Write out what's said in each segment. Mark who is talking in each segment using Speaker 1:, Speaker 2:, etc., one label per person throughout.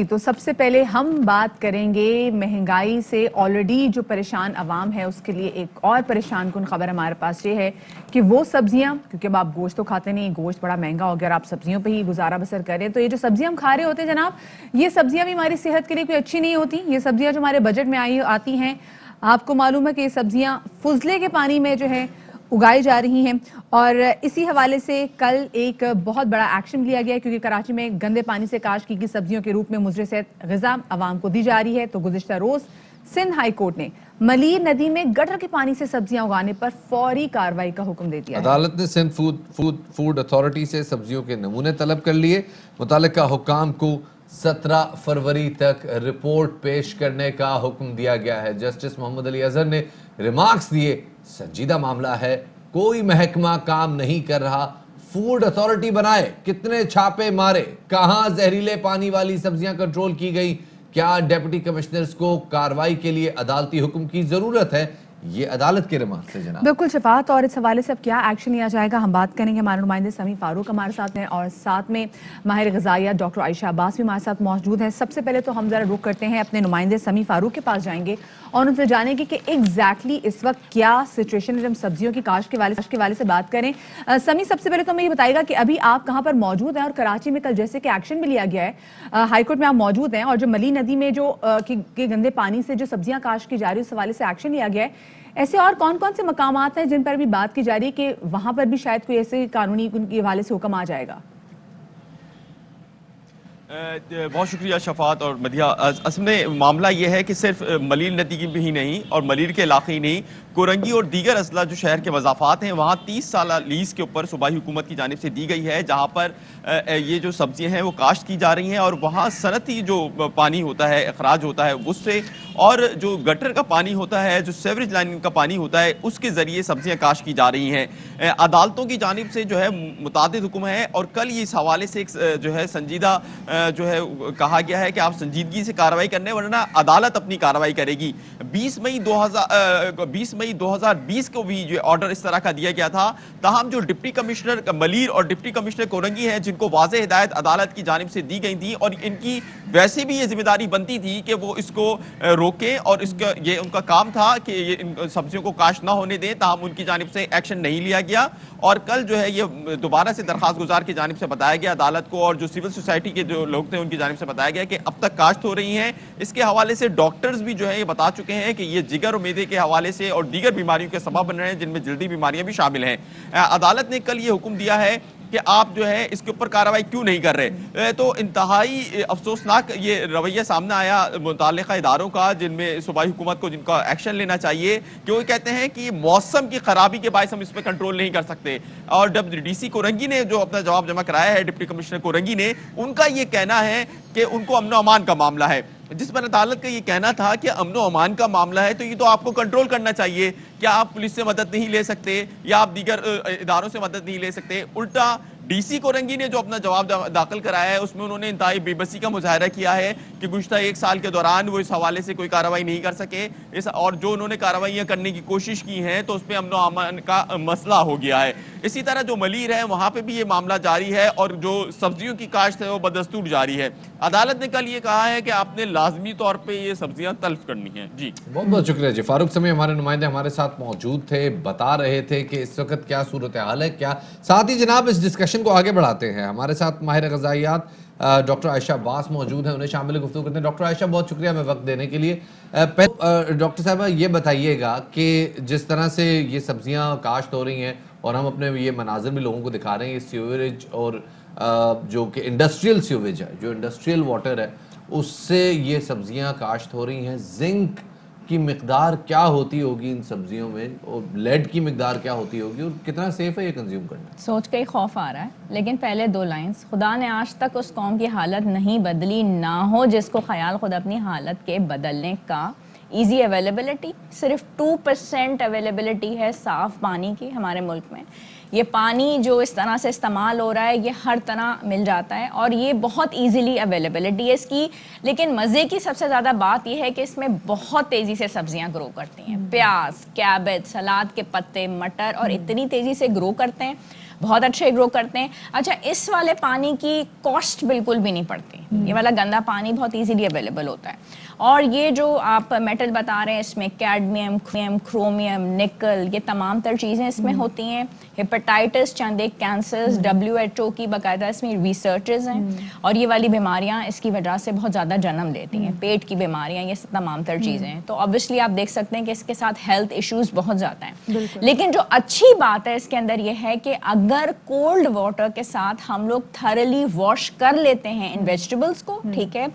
Speaker 1: تو سب سے پہلے ہم بات کریں گے مہنگائی سے. آلریڈی جو پریشان عوام ہے اس کے لیے ایک اور پریشان کن خبر ہمارے پاس یہ ہے کہ وہ سبزیاں, کیونکہ اب آپ گوشت تو کھاتے نہیں, گوشت بڑا مہنگا ہو گیا اور آپ سبزیوں پہ ہی گزارا بسر کر رہے ہیں, تو یہ جو سبزیاں ہم کھا رہے ہوتے ہیں جناب, یہ سبزیاں بھی ہماری صحت کے لیے کوئی اچھی نہیں ہوتی. یہ سبزیاں جو ہمارے بجٹ میں آتی ہیں, آپ کو معلوم ہے کہ یہ سبزیاں فضلے کے پانی میں جو ہے اگائی جا رہی ہیں, اور اسی حوالے سے کل ایک بہت بڑا ایکشن لیا گیا ہے, کیونکہ کراچی میں گندے پانی سے کاشت کی گئی سبزیوں کے روپ میں مضر صحت غذا عوام کو دی جا رہی ہے. تو گزشتہ روز سندھ ہائی کورٹ نے ملیر ندی میں گٹر کے پانی سے سبزیاں اگانے پر فوری کارروائی کا حکم دے دیا ہے.
Speaker 2: عدالت نے سندھ فوڈ اتھارٹی سے سبزیوں کے نمونے طلب کر لیے. متعلقہ حکام کو 17 فروری تک رپورٹ پیش کرنے کا حکم دیا گیا ہے. جسٹس محمد علی اظہر نے ریمارکس دیے, سنجیدہ معاملہ ہے, کوئی محکمہ کام نہیں کر رہا, فوڈ اتھارٹی بنائے, کتنے چھاپے مارے, کہاں زہریلے پانی والی سبزیاں کنٹرول کی گئی, کیا ڈیپٹی کمشنرز کو کارروائی کے لیے عدالتی حکم کی ضرورت ہے. یہ عدالت کے ریمارکس سے جناب.
Speaker 1: بالکل شفاعت, اور اس حوالے سے اب کیا ایکشن لیا جائے گا ہم بات کریں گے. ہمارے نمائندے سمیع فاروق ہمارے ساتھ ہیں, اور ساتھ میں ماہر غذائیت ڈاکٹر عائشہ عباس بھی ہمارے ساتھ موجود ہیں. سب سے پہلے تو ہم ذرا رک کرتے ہیں, اپنے نمائندے سمیع فاروق کے پاس جائیں گے اور ان سے جانیں گے کہ ایگزیکٹلی اس وقت کیا سچویشن ہے. ہم سبزیوں کی کاشت کے حوالے سے بات کریں. سمیع, سب سے پہلے تو ہمیں یہ بتائے گا کہ ابھی آپ کہاں پر موجود ہیں, اور کراچی میں کل جیسے کہ ایکشن بھی لیا گیا ہے, ہائی کورٹ میں آپ موجود ہیں, اور جو ملی ندی میں جو گندے پانی سے جو سبزیاں کاشت کی جا رہی ہے اس حوالے سے ایکشن لیا گیا ہے, ایسے اور کون کون سے مقامات ہیں جن پر بھی بات کی جا رہی ہے کہ وہاں پر بھی شاید کوئی ایسے قانونی کے حوالے سے حکم آ جائے گا؟
Speaker 3: بہت شکریہ شفاعت اور مدیحہ. اصل میں معاملہ یہ ہے کہ صرف ملیر ندی کی بھی نہیں اور ملیر کے علاقے ہی نہیں, کورنگی اور دیگر اضلاع جو شہر کے مضافات ہیں وہاں 30 سالہ لیز کے اوپر صوبائی حکومت کی جانب سے دی گئی ہے, جہاں پر یہ جو سبزیاں ہیں وہ کاشت کی جا رہی ہیں, اور وہاں صنعتی جو پانی ہوتا ہے, اخراج ہوتا ہے اس سے, اور جو گٹر کا پانی ہوتا ہے, جو سیوریج لائن کا پانی ہوتا ہے, اس کے ذریعے سبزیاں کاشت کی جا رہی ہیں. عدالتوں کی جانب سے جو ہے متعدد حکم ہے, اور کل یہ اس حوالے سے ایک جو ہے سنجیدہ جو ہے کہا گیا ہے کہ آپ سنجیدگی سے کارروائی کرنے, ورنہ عدالت اپنی کارروائی کرے گی. 20 مئی 2020 کو بھی جو آرڈر اس طرح کا دیا گیا تھا, تاہم جو ڈپٹی کمشنر ملیر اور ڈپٹی کمشنر کورنگی ہیں جن کو واضح ہدایت عدالت کی جانب سے دی گئی تھی, اور ان کی ویسے بھی یہ ذمہ داری بنتی تھی کہ وہ اس کو روکیں, اور اس کا یہ ان کا کام تھا کہ یہ ان سبزیوں کو کاشت نہ ہونے دیں, تاہم ان کی جانب سے ایکشن نہیں لیا گیا. اور کل جو ہے یہ دوبارہ سے درخواست گزار کی جانب سے بتایا گیا عدالت کو, اور جو سول سوسائٹی کے جو لوگ تھے ان کی جانب سے بتایا گیا کہ اب تک کاشت ہو رہی ہیں. اس کے حوالے سے ڈاکٹرز بھی جو ہے یہ بتا چکے ہیں کہ یہ جگر اور میدے کے حوالے سے اور دیگر بیماریوں کے سبب بن رہے ہیں, جن میں جلدی بیماریاں بھی شامل ہیں. عدالت نے کل یہ حکم دیا ہے کہ آپ جو ہے اس کے اوپر کارروائی کیوں نہیں کر رہے. تو انتہائی افسوسناک یہ رویہ سامنے آیا متعلقہ اداروں کا, جن میں صوبائی حکومت کو جن کا ایکشن لینا چاہیے, کہ وہ کہتے ہیں کہ موسم کی خرابی کے باعث ہم اس پہ کنٹرول نہیں کر سکتے. اور جب ڈی سی کورنگی نے جو اپنا جواب جمع کرایا ہے, ڈپٹی کمشنر کورنگی نے, ان کا یہ کہنا ہے کہ ان کو امن و امان کا معاملہ ہے, جس پر عدالت کا یہ کہنا تھا کہ امن و امان کا معاملہ ہے تو یہ تو آپ کو کنٹرول کرنا چاہیے. کیا آپ پولیس سے مدد نہیں لے سکتے, یا آپ دیگر اداروں سے مدد نہیں لے سکتے؟ الٹا ڈی سی کورنگی نے جو اپنا جواب داخل کرایا ہے اس میں انہوں نے انتہائی بے بسی کا مظاہرہ کیا ہے کہ گزشتہ 1 سال کے دوران وہ اس حوالے سے کوئی کارروائی نہیں کر سکے, اور جو انہوں نے کارروائیاں کرنے کی کوشش کی ہیں تو اس پہ امن و امان کا مسئلہ ہو گیا ہے. اسی طرح جو ملیر ہے وہاں پہ بھی یہ معاملہ جاری ہے, اور جو سبزیوں کی کاشت ہے وہ بدستور جاری ہے. عدالت نے کل یہ کہا ہے کہ آپ نے لازمی طور پہ یہ سبزیاں تلف کرنی ہیں. جی
Speaker 2: بہت بہت شکریہ جی. فاروق سمیع ہمارے نمائندے ہمارے ساتھ موجود تھے, بتا رہے تھے کہ اس وقت کیا صورتحال ہے. کیا ساتھ ہی جناب اس ڈسکشن کو آگے بڑھاتے ہیں, ہمارے ساتھ ماہر غذائیات ڈاکٹر عائشہ عباس موجود ہیں, انہیں شامل گفتگو کرتے ہیں. ڈاکٹر عائشہ بہت شکریہ ہمیں وقت دینے کے لیے. ڈاکٹر صاحبہ یہ بتائیے گا کہ جس طرح سے یہ سبزیاں کاشت ہو رہی ہیں اور ہم اپنے یہ مناظر بھی لوگوں کو دکھا رہے ہیں, یہ سیوریج اور جو کہ انڈسٹریل سیوریج ہے, جو انڈسٹریل واٹر ہے, اس سے یہ سبزیاں کاشت ہو رہی ہیں. زنک کی مقدار کیا ہوتی ہوگی ان سبزیوں میں, اور لیڈ کی مقدار کیا ہوتی ہوگی, اور کتنا سیف ہے یہ کنزیوم کرنا؟
Speaker 4: سوچ کے ہی خوف آ رہا ہے. لیکن پہلے 2 لائنز, خدا نے آج تک اس قوم کی حالت نہیں بدلی نہ ہو جس کو خیال خود اپنی حالت کے بدلنے کا. ایزی اویلیبلٹی, صرف 2% اویلیبلٹی ہے صاف پانی کی ہمارے ملک میں. یہ پانی جو اس طرح سے استعمال ہو رہا ہے یہ ہر طرح مل جاتا ہے, اور یہ بہت ایزیلی اویلیبلٹی ہے اس کی. لیکن مزے کی سب سے زیادہ بات یہ ہے کہ اس میں بہت تیزی سے سبزیاں گرو کرتی ہیں. پیاز, کیبج, سلاد کے پتے, مٹر, اور اتنی تیزی سے گرو کرتے ہیں. بہت اچھے گرو کرتے ہیں. اچھا, اس والے پانی کی کاسٹ بالکل بھی نہیں پڑتی. یہ والا گندا پانی بہت ایزیلی اویلیبل ہوتا ہے. اور یہ جو آپ میٹل بتا رہے ہیں, اس میں کیڈمیم, کرومیم, نکل, یہ تمام تر چیزیں اس میں ہوتی ہیں. ہیپاٹائٹس, چند ایک کینسرز, WHO کی باقاعدہ اس میں ریسرچز ہیں, اور یہ والی بیماریاں اس کی وجہ سے بہت زیادہ جنم لیتی ہیں. پیٹ کی بیماریاں, یہ تمام تر چیزیں ہیں. تو obviously آپ دیکھ سکتے ہیں کہ اس کے ساتھ ہیلتھ ایشوز بہت زیادہ ہیں. لیکن جو اچھی بات ہے اس کے اندر یہ ہے کہ اگر کولڈ واٹر کے ساتھ ہم لوگ تھرلی واش کر لیتے ہیں ان ویجیٹیبلس کو, ٹھیک ہے,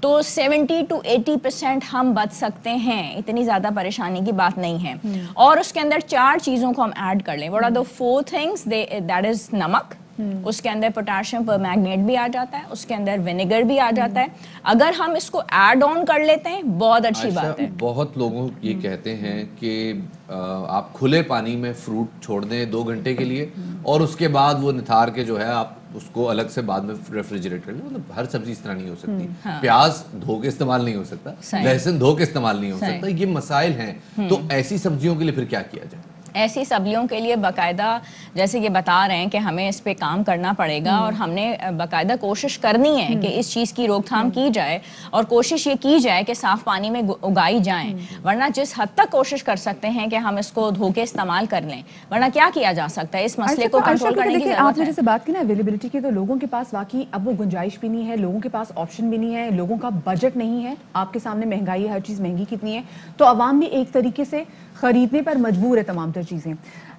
Speaker 4: تو 70 to 80% ہم بچ سکتے ہیں. اتنی زیادہ پریشانی کی بات نہیں ہے. اور اس کے اندر 4 چیزوں کو ہم ایڈ کر لیں. What are the 4 things? That is نمک, اس کے اندر پوٹاشیم پر میگنیٹ بھی آ جاتا ہے, اس کے اندر ونیگر بھی آ جاتا ہے. اگر ہم اس کو ایڈ آن کر لیتے ہیں بہت اچھی بات ہے.
Speaker 2: بہت لوگوں یہ کہتے ہیں کہ آپ کھلے پانی میں فروٹ چھوڑ دیں 2 گھنٹے کے لیے, اور اس کے بعد وہ نتھار کے جو ہے آپ اس کو الگ سے بعد میں ریفریجریٹ کر لیں. مطلب ہر سبزی اس طرح نہیں ہو سکتی. پیاز دھو کے استعمال نہیں ہو سکتا, لہسن دھو کے استعمال نہیں ہو سکتا. یہ مسائل ہیں. تو ایسی سبزیوں کے لیے پھر کیا کیا جائے؟
Speaker 4: ایسی سبزیوں کے لیے باقاعدہ جیسے یہ بتا رہے ہیں کہ ہمیں اس پہ کام کرنا پڑے گا, اور ہم نے باقاعدہ کوشش کرنی ہے کہ اس چیز کی روک تھام کی جائے, اور کوشش یہ کی جائے کہ صاف پانی میں اگائی جائیں. ورنہ جس حد تک کوشش کر سکتے ہیں کہ ہم اس کو دھو کے استعمال کر لیں, ورنہ کیا کیا جا سکتا ہے. اس مسئلے کو کنٹرول کرنے کی ضرورت ہے.
Speaker 1: آپ نے جیسے بات کی نا اویلیبلٹی کی, تو لوگوں کے پاس واقعی اب وہ گنجائش بھی نہیں ہے, لوگوں کے پاس آپشن بھی نہیں ہے, لوگوں کا بجٹ نہیں ہے. آپ کے سامنے مہنگائی ہے, ہر چیز مہنگی کتنی ہے, تو عوام بھی ایک طریقے سے خریدنے پر مجبور ہے تمام تر چیزیں.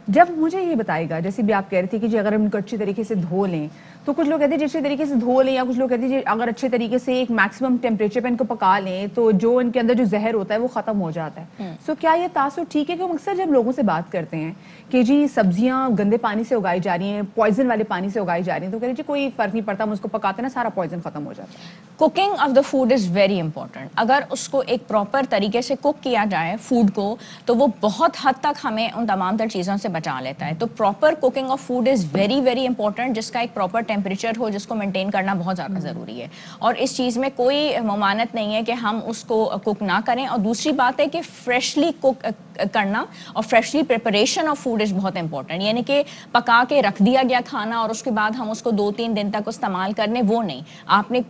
Speaker 1: جب مجھے یہ بتائے گا, جیسے بھی آپ کہہ رہے تھے کہ جی اگر ہم ان کو اچھے طریقے سے دھو لیں, تو کچھ لوگ کہتے ہیں اچھے طریقے سے دھو لیں, یا کچھ لوگ کہتے ہیں اگر اچھے طریقے سے ایک میکسیمم ٹیمپریچر پہ ان کو پکا لیں تو جو ان کے اندر جو زہر ہوتا ہے وہ ختم ہو جاتا ہے. سو کیا یہ تاثر ٹھیک ہے؟ کہ اکثر جب لوگوں سے بات کرتے ہیں کہ جی سبزیاں گندے پانی سے اگائی جا رہی ہیں, پوائزن والے پانی سے اگائی جا رہی ہیں, تو کہہ رہے جی کوئی فرق نہیں پڑتا, ہم اس کو پکاتے ہیں نا, سارا پوائزن ختم ہو جاتا ہے.
Speaker 4: Cooking of the food is very important. اگر اس کو ایک پراپر طریقے سے کوک کیا جائے فوڈ کو, تو وہ بہت حد تک ہمیں ان تمام تر چیزوں سے بچا لیتا ہے. تو proper cooking of food is very very important, جس کا ایک پراپر ٹیمپریچر ہو, جس کو مینٹین کرنا بہت زیادہ ضروری ہے. اور اس چیز میں کوئی ممانعت نہیں ہے کہ ہم اس کو کوک نہ کریں. اور دوسری بات ہے کہ فریشلی کوک کرنا اور freshly preparation of food is بہت امپورٹنٹ. یعنی کہ پکا کے رکھ دیا گیا کھانا اور اس کے بعد ہم اس کو 2-3 دن تک استعمال کرنے, وہ نہیں. آپ نے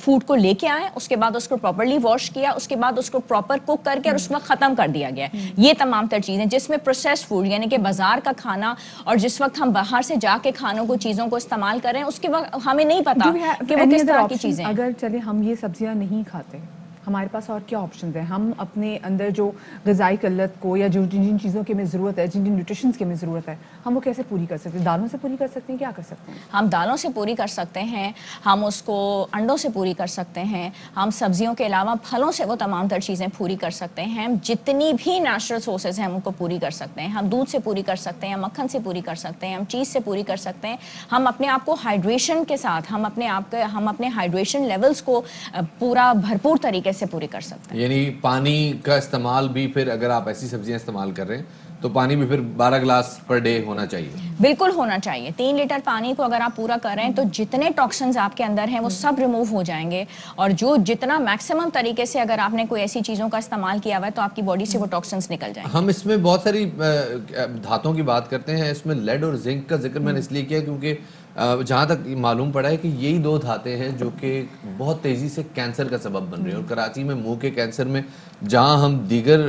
Speaker 4: فوڈ کو لے کے آئے, اس کے بعد اس کو پراپرلی واش کیا, اس کے بعد اس کو پراپر کوک کر کے اور اس وقت ختم کر دیا گیا. یہ تمام تر چیزیں جس میں پروسیس فوڈ یعنی کہ بازار کا کھانا, اور جس وقت ہم باہر سے جا کے کھانوں کو چیزوں کو استعمال کریں, اس کے وقت ہمیں نہیں پتا کہ وہ کس طرح کی چیزیں.
Speaker 1: اگر چلے ہم یہ سبزیاں نہیں کھاتے, ہمارے پاس اور کیا آپشنز ہیں؟ ہم اپنے اندر جو غذائی قلت کو, یا جو جن چیزوں کی ہمیں ضرورت ہے, جن نیوٹریشنز کی ہمیں ضرورت ہے, ہم وہ کیسے پوری کر سکتے ہیں؟ دالوں سے پوری کر سکتے ہیں؟ کیا کر سکتے ہیں؟
Speaker 4: ہم دالوں سے پوری کر سکتے ہیں, ہم اس کو انڈوں سے پوری کر سکتے ہیں, ہم سبزیوں کے علاوہ پھلوں سے وہ تمام تر چیزیں پوری کر سکتے ہیں. ہم جتنی بھی نیچرل سورسز ہیں ہم ان کو پوری کر سکتے ہیں. ہم دودھ سے پوری کر سکتے ہیں, مکھن سے پوری کر سکتے ہیں, ہم چیز سے پوری کر سکتے ہیں. ہم اپنے آپ کو ہائیڈریشن کے ساتھ, ہم اپنے ہائیڈریشن لیولز کو پورا بھرپور طریقے سے پوری کر سکتے ہیں.
Speaker 2: یعنی پانی کا استعمال بھی پھر اگر آپ ایسی سبزیاں استعمال کر رہے ہیں تو پانی بھی پھر 12 گلاس پر ڈے ہونا چاہیے.
Speaker 4: بالکل ہونا چاہیے. 3 لیٹر پانی کو اگر آپ پورا کریں تو جتنے ٹاکسنز آپ کے اندر ہیں وہ سب ریموو ہو جائیں گے. اور جو جتنا میکسیمم طریقے سے اگر آپ نے کوئی ایسی چیزوں کا استعمال کیا ہوا ہے تو آپ کی باڈی سے وہ ٹاکسنز نکل جائیں گے.
Speaker 2: ہم اس میں بہت ساری دھاتوں کی بات کرتے ہیں, اس میں لیڈ اور زنک کا ذکر میں نے اس لیے کیا کیونکہ جہاں تک معلوم پڑا ہے کہ یہی 2 دھاتیں ہیں جو کہ بہت تیزی سے کینسر کا سبب بن رہی ہیں. اور کراچی میں منہ کے کینسر میں جہاں ہم دیگر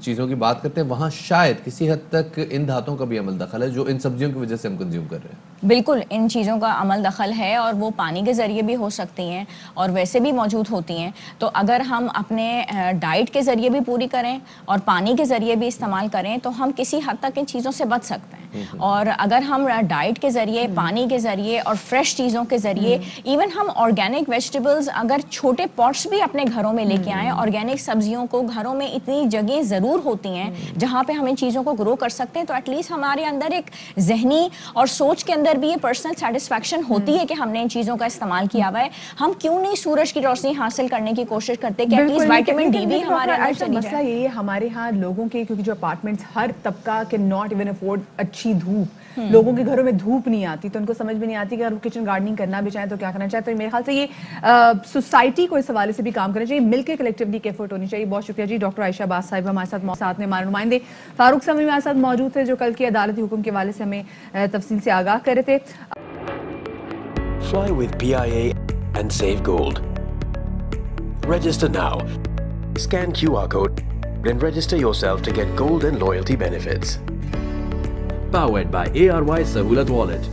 Speaker 2: چیزوں کی بات کرتے ہیں, وہاں شاید کسی حد تک ان دھاتوں کا بھی عمل دخل ہے جو ان سبزیوں کی وجہ سے ہم کنزیوم کر رہے ہیں.
Speaker 4: بالکل ان چیزوں کا عمل دخل ہے, اور وہ پانی کے ذریعے بھی ہو سکتی ہیں اور ویسے بھی موجود ہوتی ہیں. تو اگر ہم اپنے ڈائٹ کے ذریعے بھی پوری کریں اور پانی کے ذریعے بھی استعمال کریں تو ہم کسی حد تک ان چیزوں سے بچ سکتے ہیں. اور اگر ہم ڈائٹ کے ذریعے, پانی کے ذریعے اور فریش چیزوں کے ذریعے, ایون ہم آرگینک ویجیٹیبلز اگر چھوٹے پاٹس بھی اپنے گھروں میں لے کے آئیں, آرگینک سبزیوں کو گھروں میں اتنی جگہیں ضرور ہوتی ہیں جہاں پہ ہم ان چیزوں کو گرو کر سکتے ہیں, تو ایٹ لیسٹ ہمارے اندر ایک ذہنی اور سوچ کے اندر اندر بھی یہ پرسنل سیٹسفیکشن ہوتی ہے کہ ہم نے ان چیزوں کا استعمال کیا ہوا ہے. ہم کیوں نہیں سورج کی روشنی حاصل کرنے کی کوشش کرتے کہ ایٹ لیسٹ وائٹامن ڈی بھی ہمارے اندر چلی
Speaker 1: مسئلہ
Speaker 4: جائے.
Speaker 1: یہ ہے ہمارے ہاں لوگوں کے, کیونکہ جو اپارٹمنٹس ہر طبقہ کے ناٹ ایون افورڈ اچھی دھوپ, لوگوں کے گھروں میں دھوپ نہیں آتی, تو ان کو سمجھ میں نہیں آتی کہ اگر وہ کچن گارڈننگ کرنا بھی چاہیں تو کیا کرنا چاہے. تو میرے خیال سے یہ سوسائٹی کو اس حوالے سے بھی کام کرنا چاہیے, مل کے کلیکٹیولی ایک ایفرٹ ہونی چاہیے. بہت شکریہ جی. ڈاکٹر عائشہ عباس صاحب ہمارے ساتھ میں ہمارے نمائندے فاروق سمیع ہمارے ساتھ موجود تھے جو کل کے عدالتی حکم کے حوالے سے ہمیں تفصیل سے آگاہ کر رہے تھے.
Speaker 5: Fly with PIA and save gold. Register now. Scan QR code and register yourself to get gold and loyalty benefits.
Speaker 6: Powered by ARY Sahulat Wallet.